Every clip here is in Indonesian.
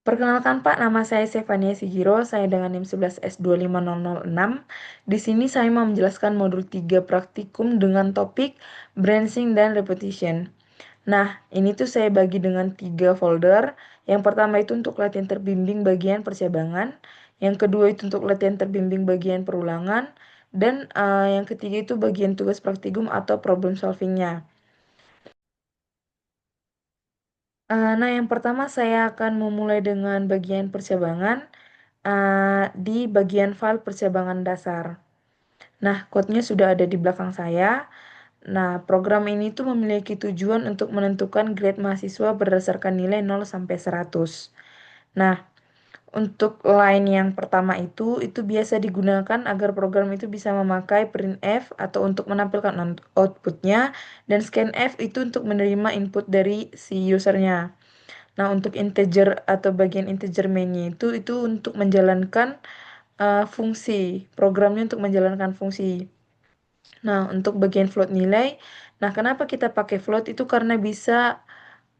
Perkenalkan Pak, nama saya Stefania Sigiro, saya dengan NIM 11S25006. Di sini saya mau menjelaskan modul 3 praktikum dengan topik branching dan repetition. Nah, ini tuh saya bagi dengan 3 folder. Yang pertama itu untuk latihan terbimbing bagian percabangan, yang kedua itu untuk latihan terbimbing bagian perulangan, dan yang ketiga itu bagian tugas praktikum atau problem solvingnya. Nah, yang pertama saya akan memulai dengan bagian percabangan di bagian file percabangan dasar. Nah, code-nya sudah ada di belakang saya. Nah, program ini tuh memiliki tujuan untuk menentukan grade mahasiswa berdasarkan nilai 0 sampai 100. Nah, untuk line yang pertama itu biasa digunakan agar program itu bisa memakai printf atau untuk menampilkan outputnya, dan scanf itu untuk menerima input dari si usernya. Nah, untuk integer atau bagian integer mainnya itu untuk menjalankan fungsi, programnya untuk menjalankan fungsi. Nah, untuk bagian float nilai, nah kenapa kita pakai float itu karena bisa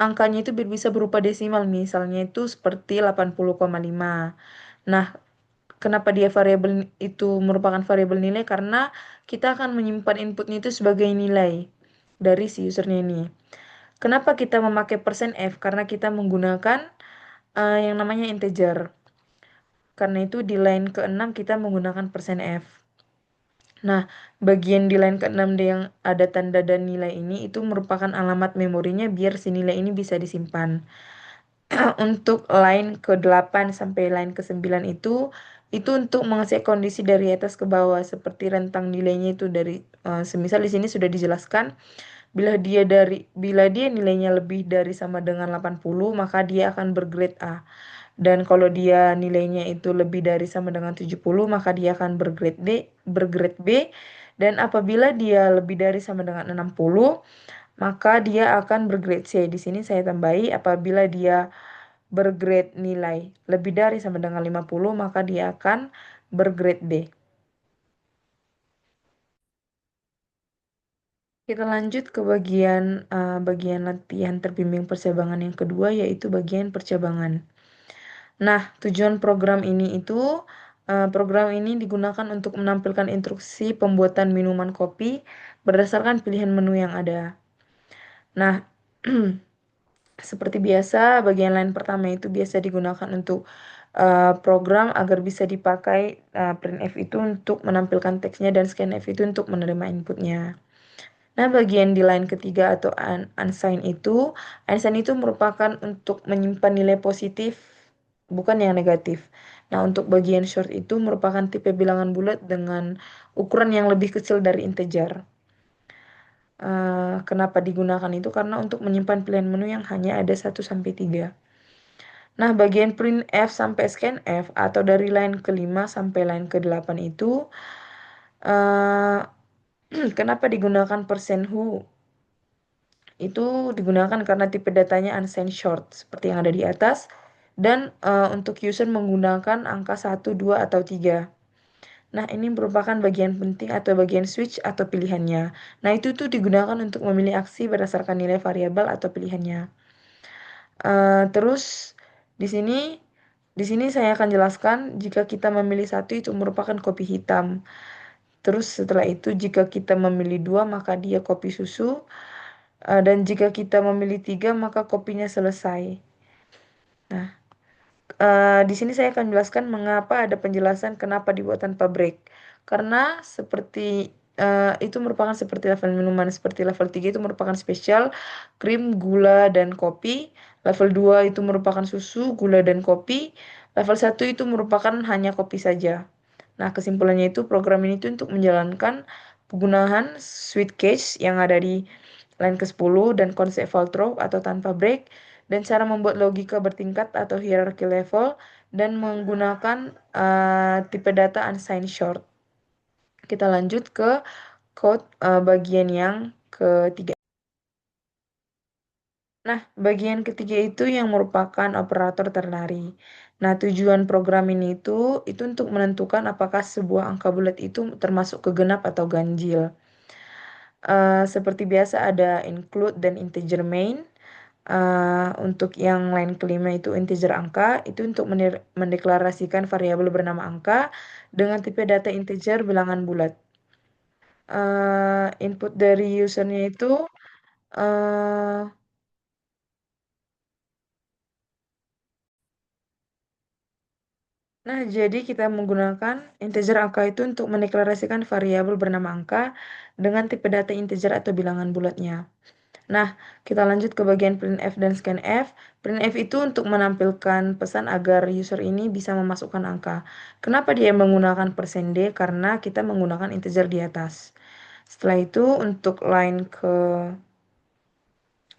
angkanya itu bisa berupa desimal, misalnya itu seperti 80,5. Nah, kenapa dia variabel itu merupakan variabel nilai? Karena kita akan menyimpan inputnya itu sebagai nilai dari si usernya ini. Kenapa kita memakai %f? Karena kita menggunakan yang namanya integer. Karena itu di line ke-6 kita menggunakan %f. Nah, bagian di line ke-6 yang ada tanda dan nilai ini itu merupakan alamat memorinya biar si nilai ini bisa disimpan. Untuk line ke-8 sampai line ke-9 itu untuk mengecek kondisi dari atas ke bawah seperti rentang nilainya itu dari semisal di sini sudah dijelaskan bila dia nilainya lebih dari sama dengan 80 maka dia akan bergrade A. Dan kalau dia nilainya itu lebih dari sama dengan 70 maka dia akan bergrade B. Dan apabila dia lebih dari sama dengan 60 maka dia akan bergrade C. Di sini saya tambahi apabila dia bergrade nilai lebih dari sama dengan 50 maka dia akan bergrade B. Kita lanjut ke bagian latihan terbimbing percabangan yang kedua, yaitu bagian percabangan. Nah, tujuan program ini digunakan untuk menampilkan instruksi pembuatan minuman kopi berdasarkan pilihan menu yang ada. Nah, seperti biasa, bagian lain pertama itu biasa digunakan untuk program agar bisa dipakai printf itu untuk menampilkan teksnya dan scanf itu untuk menerima inputnya. Nah, bagian di line ketiga atau unsigned itu merupakan untuk menyimpan nilai positif, bukan yang negatif. Nah, untuk bagian short itu merupakan tipe bilangan bulat dengan ukuran yang lebih kecil dari integer. Kenapa digunakan itu? Karena untuk menyimpan pilihan menu yang hanya ada 1-3. Nah, bagian printf sampai scanf atau dari line ke-5 sampai line ke-8 itu uh, kenapa digunakan %who? Itu digunakan karena tipe datanya unsigned short seperti yang ada di atas, dan untuk user menggunakan angka 1, 2, atau 3. Nah, ini merupakan bagian penting atau bagian switch atau pilihannya. Nah, itu tuh digunakan untuk memilih aksi berdasarkan nilai variabel atau pilihannya. Terus di sini saya akan jelaskan jika kita memilih satu itu merupakan kopi hitam. Terus setelah itu jika kita memilih 2 maka dia kopi susu. Dan jika kita memilih 3 maka kopinya selesai. Nah, di sini saya akan jelaskan mengapa ada penjelasan kenapa dibuat tanpa break. Karena seperti itu merupakan seperti level minuman. Seperti level 3 itu merupakan spesial, krim, gula, dan kopi. Level 2 itu merupakan susu, gula, dan kopi. Level 1 itu merupakan hanya kopi saja. Nah, kesimpulannya itu program ini tuh untuk menjalankan penggunaan switch case yang ada di line ke-10 dan konsep Voltrov atau tanpa break, dan cara membuat logika bertingkat atau hierarchy level, dan menggunakan tipe data unsigned short. Kita lanjut ke code bagian yang ketiga. Nah, bagian ketiga itu yang merupakan operator ternari. Nah, tujuan program ini itu untuk menentukan apakah sebuah angka bulat itu termasuk ke genap atau ganjil. Seperti biasa ada include dan integer main. Untuk yang line kelima itu integer angka, itu untuk mendeklarasikan variabel bernama angka dengan tipe data integer bilangan bulat. Input dari usernya itu eh, nah, jadi kita menggunakan integer angka itu untuk mendeklarasikan variabel bernama angka dengan tipe data integer atau bilangan bulatnya. Nah, kita lanjut ke bagian printf dan scanf. Printf itu untuk menampilkan pesan agar user ini bisa memasukkan angka. Kenapa dia menggunakan %D? Karena kita menggunakan integer di atas. Setelah itu untuk line ke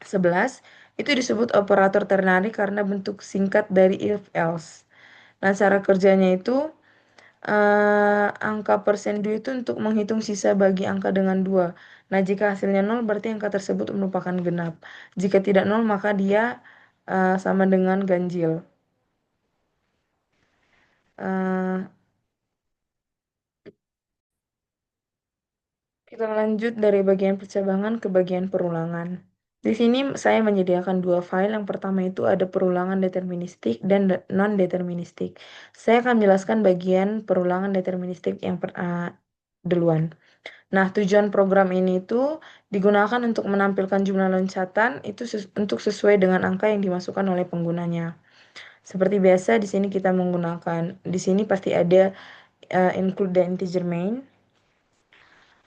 11 itu disebut operator ternary karena bentuk singkat dari if else. Nah, cara kerjanya itu angka persen dua itu untuk menghitung sisa bagi angka dengan 2. Nah, jika hasilnya 0 berarti angka tersebut merupakan genap. Jika tidak 0 maka dia sama dengan ganjil. Eh, kita lanjut dari bagian percabangan ke bagian perulangan. Di sini saya menyediakan dua file. Yang pertama itu ada perulangan deterministik dan non-deterministik. Saya akan menjelaskan bagian perulangan deterministik yang duluan. Nah, tujuan program ini itu digunakan untuk menampilkan jumlah loncatan itu untuk sesuai dengan angka yang dimasukkan oleh penggunanya. Seperti biasa di sini kita menggunakan, di sini pasti ada include the integer main.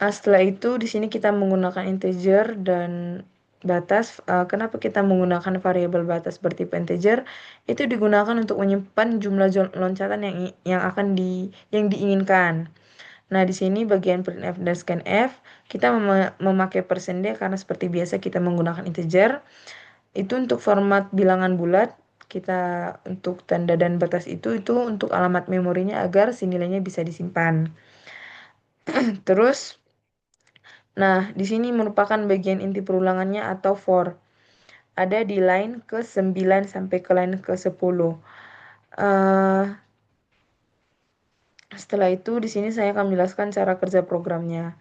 Setelah itu di sini kita menggunakan integer dan batas. Kenapa kita menggunakan variabel batas bertipe integer? Itu digunakan untuk menyimpan jumlah loncatan yang diinginkan. Nah, di sini bagian printf dan scanf kita memakai %D karena seperti biasa kita menggunakan integer. Itu untuk format bilangan bulat. Kita untuk tanda dan batas itu untuk alamat memorinya agar si nilainya bisa disimpan. Terus, nah di sini merupakan bagian inti perulangannya atau for. Ada di line ke 9 sampai ke line ke 10. Eh, setelah itu di sini saya akan menjelaskan cara kerja programnya.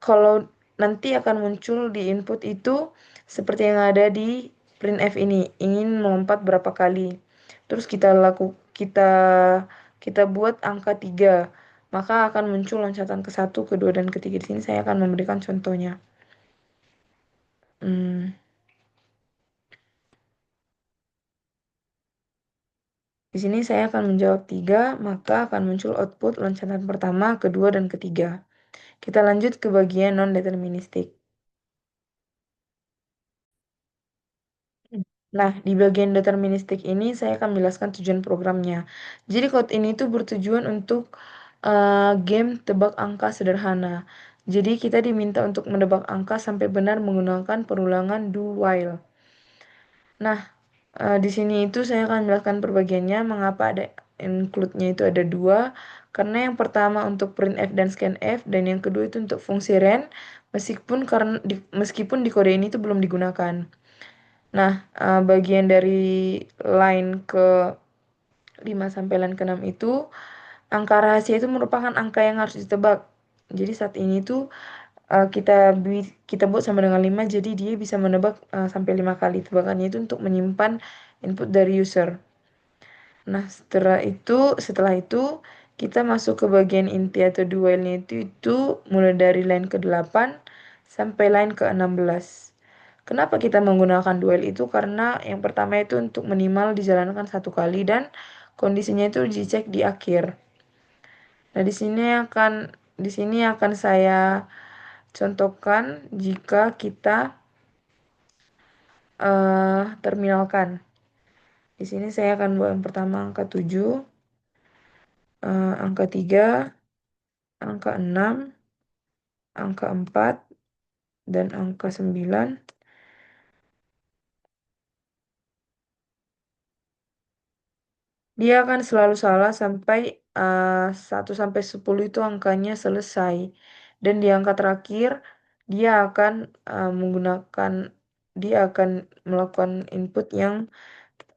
Kalau nanti akan muncul di input itu seperti yang ada di printf ini, ingin melompat berapa kali. Terus kita kita buat angka 3, maka akan muncul loncatan ke satu, kedua, dan ketiga. Di sini saya akan memberikan contohnya. Hmm, di sini saya akan menjawab 3, maka akan muncul output loncatan pertama, kedua, dan ketiga. Kita lanjut ke bagian non-deterministik. Nah, di bagian deterministik ini saya akan menjelaskan tujuan programnya. Jadi code ini tuh bertujuan untuk game tebak angka sederhana. Jadi kita diminta untuk menebak angka sampai benar menggunakan perulangan do while. Nah, di sini itu saya akan menjelaskan perbagiannya mengapa ada include-nya itu ada dua. Karena yang pertama untuk printf dan scanf dan yang kedua itu untuk fungsi len meskipun di kode ini itu belum digunakan. Nah, bagian dari line ke 5 sampai line ke 6 itu, angka rahasia itu merupakan angka yang harus ditebak. Jadi saat ini tuh kita buat sama dengan 5, jadi dia bisa menebak sampai 5 kali. Tebakannya itu untuk menyimpan input dari user. Nah, setelah itu kita masuk ke bagian inti atau dualnya itu mulai dari line ke-8 sampai line ke-16. Kenapa kita menggunakan duel itu? Karena yang pertama itu untuk minimal dijalankan satu kali dan kondisinya itu dicek di akhir. Nah, di sini akan saya contohkan jika kita terminalkan. Di sini saya akan buat yang pertama angka 7, angka 3, angka 6, angka 4, dan angka 9. Dia akan selalu salah sampai 1 sampai 10 itu angkanya selesai. Dan di angka terakhir dia akan dia akan melakukan input yang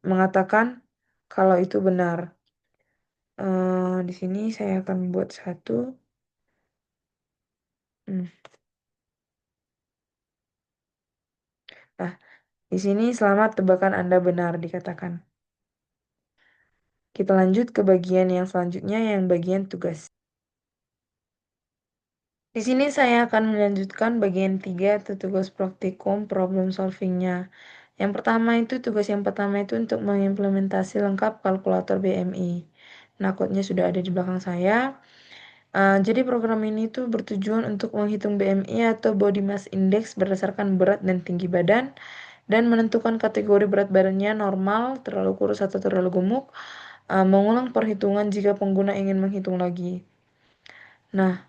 mengatakan kalau itu benar. Di sini saya akan buat satu. Hmm. Nah, di sini selamat tebakan Anda benar dikatakan. Kita lanjut ke bagian yang selanjutnya, yang bagian tugas. Di sini saya akan melanjutkan bagian 3 atau tugas praktikum problem solvingnya. Tugas yang pertama itu untuk mengimplementasi lengkap kalkulator BMI. Nah, kodenya sudah ada di belakang saya. Jadi program ini tuh bertujuan untuk menghitung BMI atau Body Mass Index berdasarkan berat dan tinggi badan, dan menentukan kategori berat badannya normal, terlalu kurus atau terlalu gemuk. Mengulang perhitungan jika pengguna ingin menghitung lagi. Nah,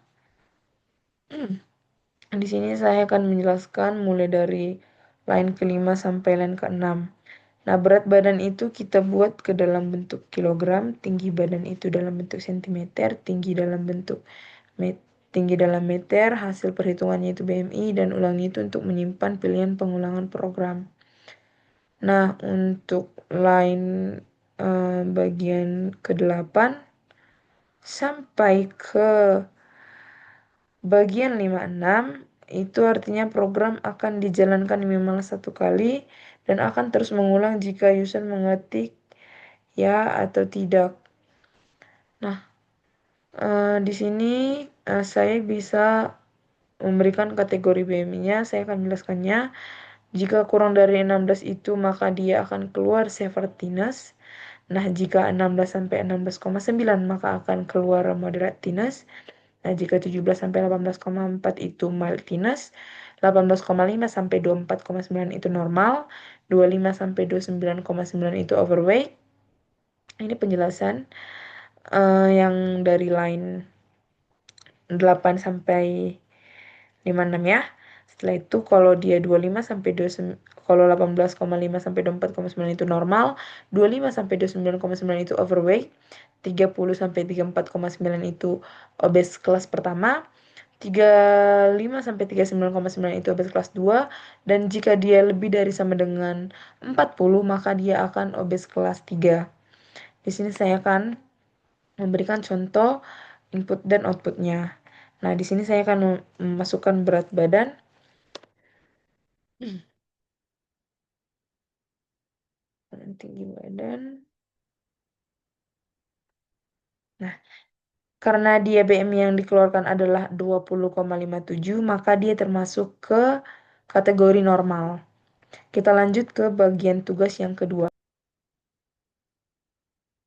di sini saya akan menjelaskan mulai dari line ke-5 sampai line ke-6. Nah, berat badan itu kita buat ke dalam bentuk kilogram, tinggi badan itu dalam bentuk sentimeter, tinggi dalam meter, hasil perhitungannya itu BMI, dan ulangi itu untuk menyimpan pilihan pengulangan program. Nah, untuk line bagian ke-8 sampai ke bagian 56 itu artinya program akan dijalankan minimal 1 kali dan akan terus mengulang jika user mengetik ya atau tidak. Nah, di sini saya bisa memberikan kategori BMI-nya, saya akan menjelaskannya. Jika kurang dari 16 itu maka dia akan keluar severtiness. Nah, jika 16 sampai 16,9 maka akan keluar moderate thinner. Nah, jika 17 sampai 18,4 itu mild thinner, 18,5 sampai 24,9 itu normal, 25 sampai 29,9 itu overweight. Ini penjelasan yang dari line 8 sampai 56 ya. Setelah itu kalau dia 25 sampai 29, kalau 18,5 sampai 24,9 itu normal, 25 sampai 29,9 itu overweight, 30 sampai 34,9 itu obes kelas pertama, 35 sampai 39,9 itu obes kelas 2, dan jika dia lebih dari sama dengan 40 maka dia akan obes kelas 3. Di sini saya akan memberikan contoh input dan outputnya. Nah, di sini saya akan memasukkan berat badan. Tinggi badan. Nah, karena dia BMI yang dikeluarkan adalah 20,57, maka dia termasuk ke kategori normal. Kita lanjut ke bagian tugas yang kedua.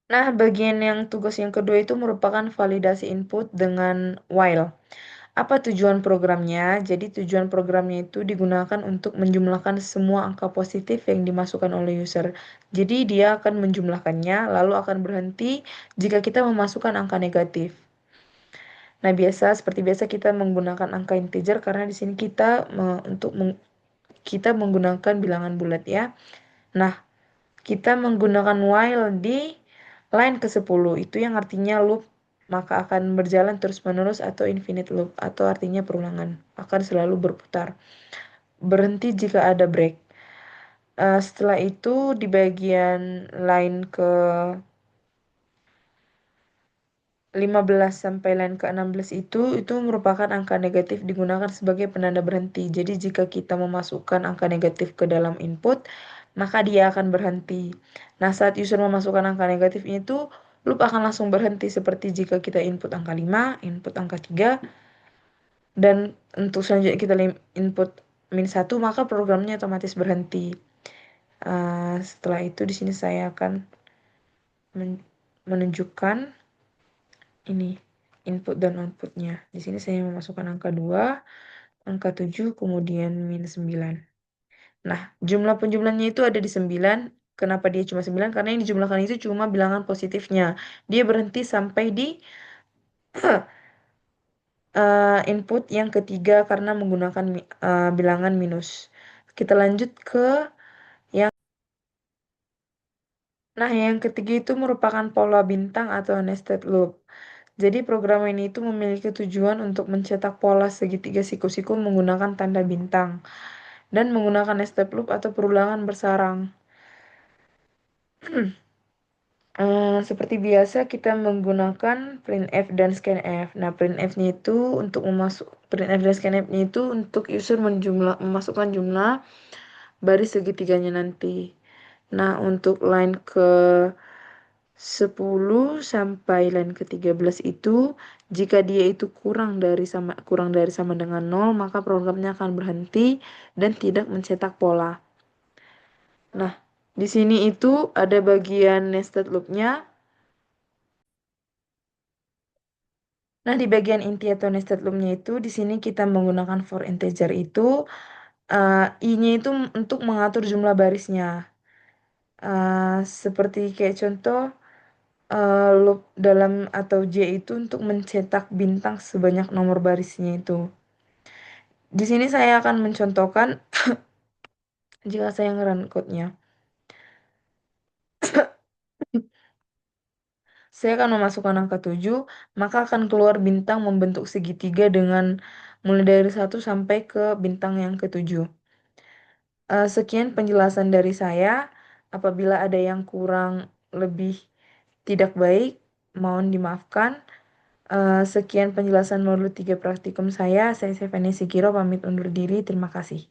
Nah, bagian yang tugas yang kedua itu merupakan validasi input dengan while. Apa tujuan programnya? Jadi tujuan programnya itu digunakan untuk menjumlahkan semua angka positif yang dimasukkan oleh user. Jadi dia akan menjumlahkannya lalu akan berhenti jika kita memasukkan angka negatif. Nah, seperti biasa kita menggunakan angka integer karena di sini kita menggunakan bilangan bulat ya. Nah, kita menggunakan while di line ke-10 itu yang artinya loop, maka akan berjalan terus-menerus, atau infinite loop atau artinya perulangan, akan selalu berputar. Berhenti jika ada break. Setelah itu di bagian line ke 15 sampai line ke-16 itu merupakan angka negatif digunakan sebagai penanda berhenti. Jadi jika kita memasukkan angka negatif ke dalam input, maka dia akan berhenti. Nah, saat user memasukkan angka negatif itu, loop akan langsung berhenti seperti jika kita input angka 5, input angka 3, dan untuk selanjutnya kita input -1, maka programnya otomatis berhenti. Setelah itu di sini saya akan menunjukkan ini input dan outputnya. Di sini saya memasukkan angka 2, angka 7, kemudian -9. Nah, jumlah penjumlahnya itu ada di 9. Kenapa dia cuma 9? Karena yang dijumlahkan itu cuma bilangan positifnya. Dia berhenti sampai di input yang ketiga karena menggunakan bilangan minus. Kita lanjut ke yang yang ketiga itu merupakan pola bintang atau nested loop. Jadi program ini itu memiliki tujuan untuk mencetak pola segitiga siku-siku menggunakan tanda bintang dan menggunakan nested loop atau perulangan bersarang. Seperti biasa kita menggunakan printf dan scanf. Nah, printf-nya itu printf dan scanf-nya itu untuk user memasukkan jumlah baris segitiganya nanti. Nah, untuk line ke 10 sampai line ke 13 itu, jika dia itu kurang dari sama dengan 0, maka programnya akan berhenti dan tidak mencetak pola. Nah, di sini itu ada bagian nested loop-nya. Nah, di bagian inti atau nested loop-nya itu, di sini kita menggunakan for integer itu, i-nya itu untuk mengatur jumlah barisnya. Seperti kayak contoh, loop dalam atau J itu untuk mencetak bintang sebanyak nomor barisnya itu. Di sini saya akan mencontohkan jika saya nge-run code-nya. Saya akan memasukkan angka 7, maka akan keluar bintang membentuk segitiga dengan mulai dari 1 sampai ke bintang yang ke-7. Sekian penjelasan dari saya. Apabila ada yang kurang lebih tidak baik, mohon dimaafkan. Sekian penjelasan modul 3 praktikum saya. Saya Seveni Sigiro pamit undur diri. Terima kasih.